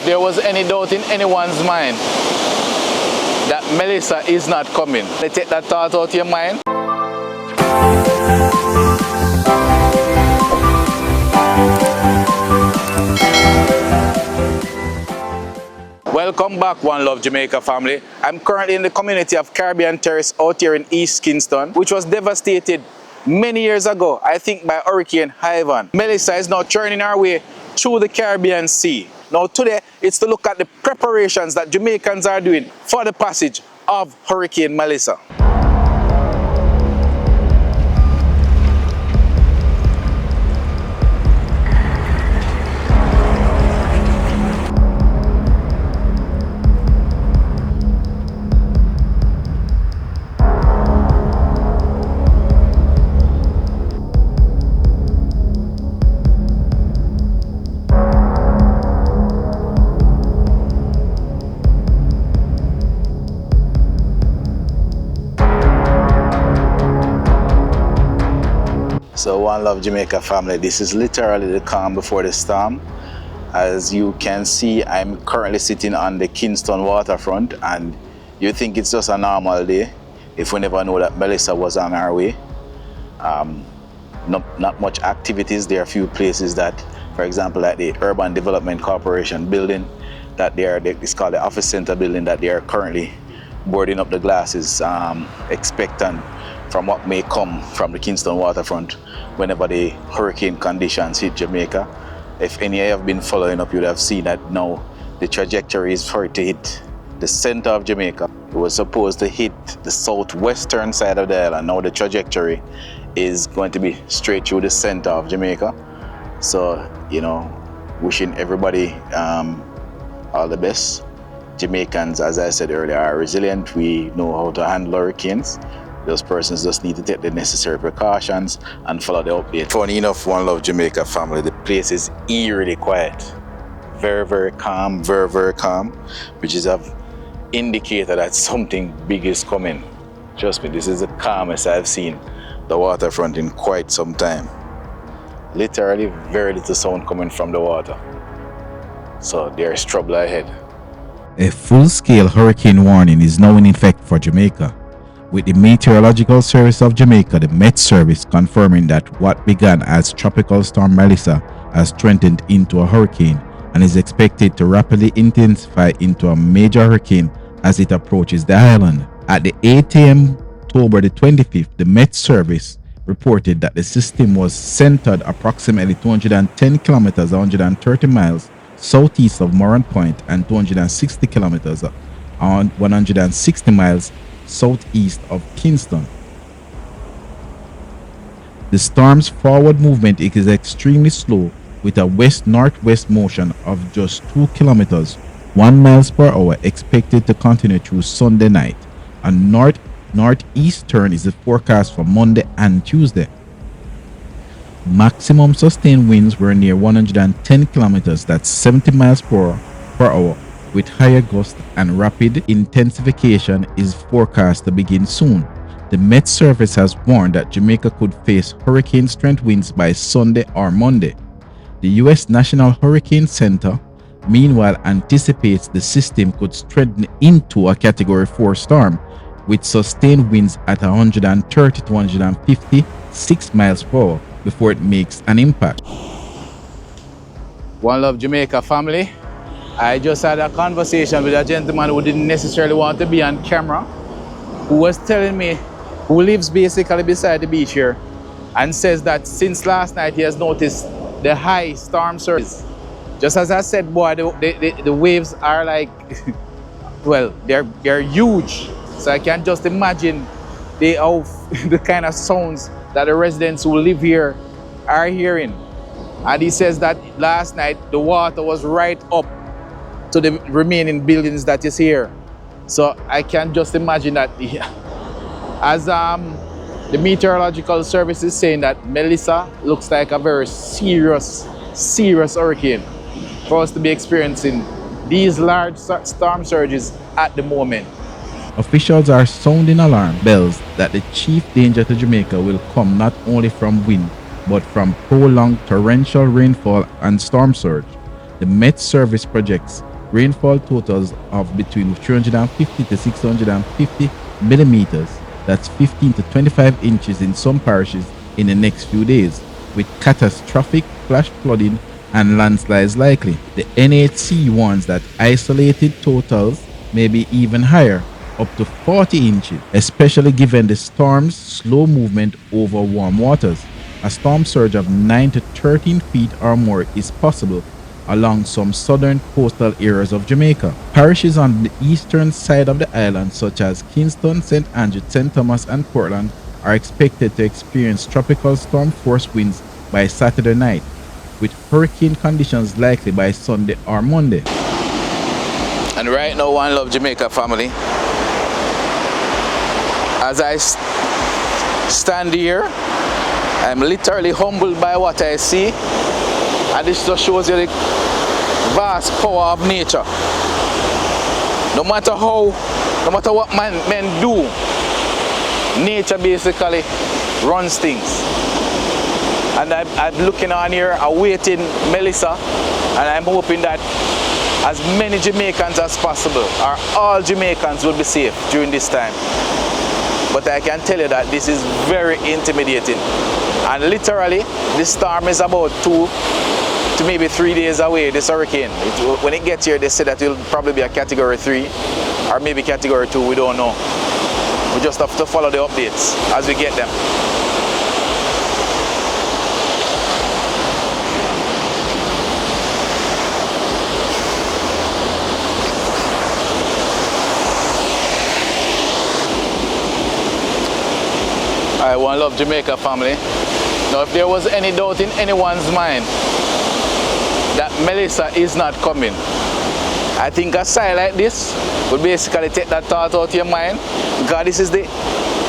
there was any doubt in anyone's mind that Melissa is not coming, they take that thought out of your mind. Welcome back, One Love Jamaica family. I'm currently in the community of Caribbean Terrace out here in East Kingston, which was devastated many years ago, I think by Hurricane Ivan. Melissa is now churning our way through the Caribbean Sea. Now today, it's to look at the preparations that Jamaicans are doing for the passage of Hurricane Melissa. So One Love Jamaica family, this is literally the calm before the storm. As you can see, I'm currently sitting on the Kingston waterfront, and you think it's just a normal day if we never know that Melissa was on our way. Not much activities. There are a few places that, for example, like the Urban Development Corporation building, that it's called the Office Center building, that they are currently boarding up the glasses, expectant from what may come from the Kingston waterfront whenever the hurricane conditions hit Jamaica. If any have been following up, you would have seen that now the trajectory is for it to hit the center of Jamaica. It was supposed to hit the southwestern side of the island. Now the trajectory is going to be straight through the center of Jamaica. So, you know, wishing everybody all the best. Jamaicans, as I said earlier, are resilient. We know how to handle hurricanes. Those persons just need to take the necessary precautions and follow the update. Funny enough, One Love Jamaica family, the place is eerily quiet. Very, very calm, which is an indicator that something big is coming. Trust me, this is the calmest I've seen the waterfront in quite some time. Literally, very little sound coming from the water. So there's trouble ahead. A full-scale hurricane warning is now in effect for Jamaica, with the Meteorological Service of Jamaica, the Met Service, confirming that what began as Tropical Storm Melissa has strengthened into a hurricane and is expected to rapidly intensify into a major hurricane as it approaches the island. At the 8 a.m. October the 25th, the Met Service reported that the system was centered approximately 210 kilometers, 130 miles southeast of Morant Point, and 260 kilometers, 160 miles southeast of Kingston. The storm's forward movement is extremely slow, with a west-northwest motion of just 2 kilometers, 1 miles per hour, expected to continue through Sunday night. A north-northeast turn is the forecast for Monday and Tuesday. Maximum sustained winds were near 110 kilometers, that's 70 miles per hour, with higher gusts, and rapid intensification is forecast to begin soon. The Met Service has warned that Jamaica could face hurricane strength winds by Sunday or Monday. The U.S. National Hurricane Center, meanwhile, anticipates the system could strengthen into a Category 4 storm, with sustained winds at 130 to 156 miles per hour before it makes an impact. One Love Jamaica family. I just had a conversation with a gentleman who didn't necessarily want to be on camera, who was telling me, who lives basically beside the beach here, and says that since last night he has noticed the high storm surges. Just as I said, boy, the waves are like, well, they're huge. So I can just imagine the kind of sounds that the residents who live here are hearing. And he says that last night the water was right up to the remaining buildings that is here. So I can just imagine that, as the Meteorological Service is saying, that Melissa looks like a very serious hurricane for us to be experiencing these large storm surges at the moment. Officials are sounding alarm bells that the chief danger to Jamaica will come not only from wind, but from prolonged torrential rainfall and storm surge. The Met Service projects rainfall totals of between 350 to 650 millimeters, that's 15 to 25 inches in some parishes in the next few days, with catastrophic flash flooding and landslides likely. The NHC warns that isolated totals may be even higher, up to 40 inches, especially given the storm's slow movement over warm waters. A storm surge of 9 to 13 feet or more is possible along some southern coastal areas of Jamaica. Parishes on the eastern side of the island, such as Kingston, St. Andrew, St. Thomas, and Portland, are expected to experience tropical storm force winds by Saturday night, with hurricane conditions likely by Sunday or Monday. And right now, One Love Jamaica family, as I stand here, I'm literally humbled by what I see, and this just shows you the vast power of nature. No matter what men do, nature basically runs things. And I'm looking on here, awaiting Melissa, and I'm hoping that as many Jamaicans as possible, or all Jamaicans, will be safe during this time. But I can tell you that this is very intimidating. And literally, this storm is about 2 to maybe 3 days away, this hurricane. When it gets here, they say that it will probably be a category 3 or maybe category 2, we don't know. We just have to follow the updates as we get them. I One Love Jamaica family. Now, if there was any doubt in anyone's mind that Melissa is not coming, I think a sign like this would basically take that thought out of your mind, because this is the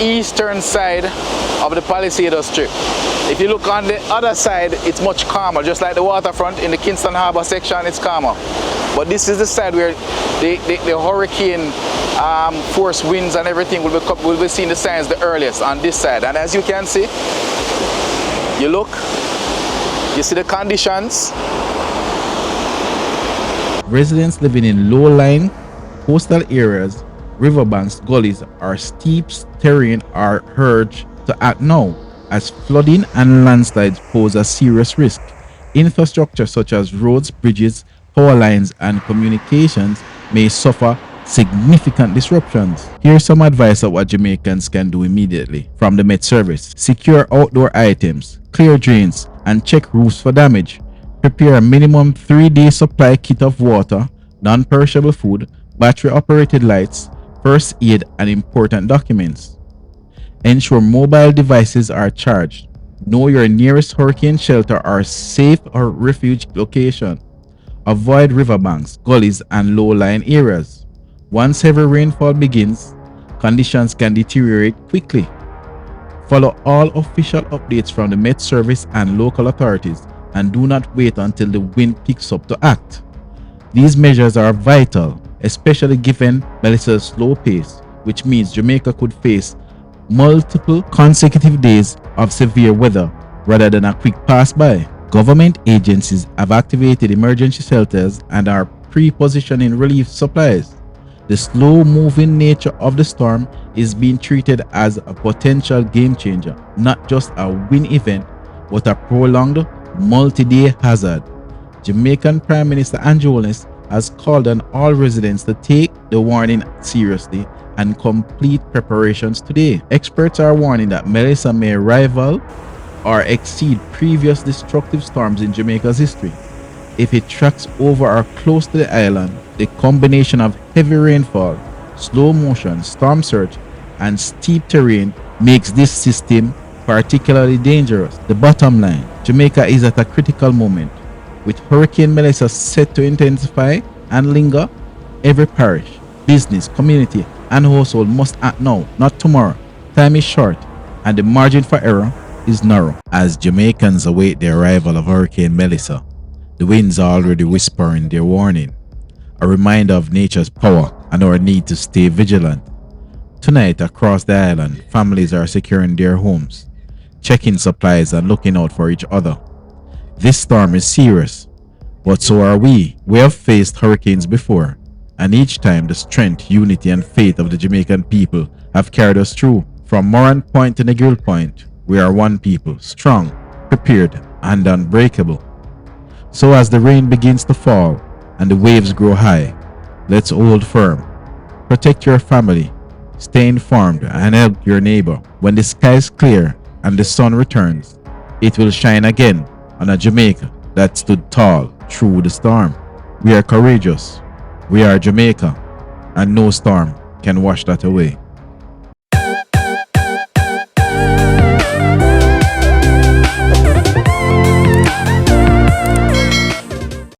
eastern side of the Palisades Strip. If you look on the other side, it's much calmer, just like the waterfront in the Kingston Harbour section, it's calmer. But this is the side where the hurricane force winds and everything will be seeing the signs the earliest on this side. And as you can see, you look, you see the conditions. Residents living in low-lying coastal areas, riverbanks, gullies, or steep terrain are urged to act now, as flooding and landslides pose a serious risk. Infrastructure such as roads, bridges, power lines, and communications may suffer significant disruptions. Here's some advice of what Jamaicans can do immediately from the Met Service. Secure outdoor items, clear drains, and check roofs for damage. Prepare a minimum 3-day supply kit of water, non-perishable food, battery-operated lights, first aid, and important documents. Ensure mobile devices are charged. Know your nearest hurricane shelter or safe or refuge location. Avoid riverbanks, gullies, and low-lying areas. Once heavy rainfall begins, conditions can deteriorate quickly. Follow all official updates from the Met Service and local authorities, and do not wait until the wind picks up to act. These measures are vital, especially given Melissa's slow pace, which means Jamaica could face multiple consecutive days of severe weather rather than a quick pass-by. Government agencies have activated emergency shelters and are pre-positioning relief supplies. The slow-moving nature of the storm is being treated as a potential game-changer, not just a wind event, but a prolonged multi-day hazard. Jamaican Prime Minister Andrew Holness has called on all residents to take the warning seriously and complete preparations today. Experts are warning that Melissa may rival or exceed previous destructive storms in Jamaica's history. If it tracks over or close to the island, the combination of heavy rainfall, slow motion, storm surge, and steep terrain makes this system particularly dangerous. The bottom line, Jamaica is at a critical moment. With Hurricane Melissa set to intensify and linger, every parish, business, community, and household must act now, not tomorrow. Time is short, and the margin for error is narrow. As Jamaicans await the arrival of Hurricane Melissa, the winds are already whispering their warning, a reminder of nature's power and our need to stay vigilant. Tonight, across the island, families are securing their homes, checking supplies and looking out for each other. This storm is serious, But so are we. We have faced hurricanes before, and each time the strength, unity, and faith of the Jamaican people have carried us through. From Morant Point to Negril Point, we are one people, strong, prepared, and unbreakable. So as the rain begins to fall and the waves grow high, let's hold firm. Protect your family, stay informed, and help your neighbor. When the sky is clear and the sun returns, it will shine again on a Jamaica that stood tall through the storm. We are courageous. We are Jamaica, and no storm can wash that away.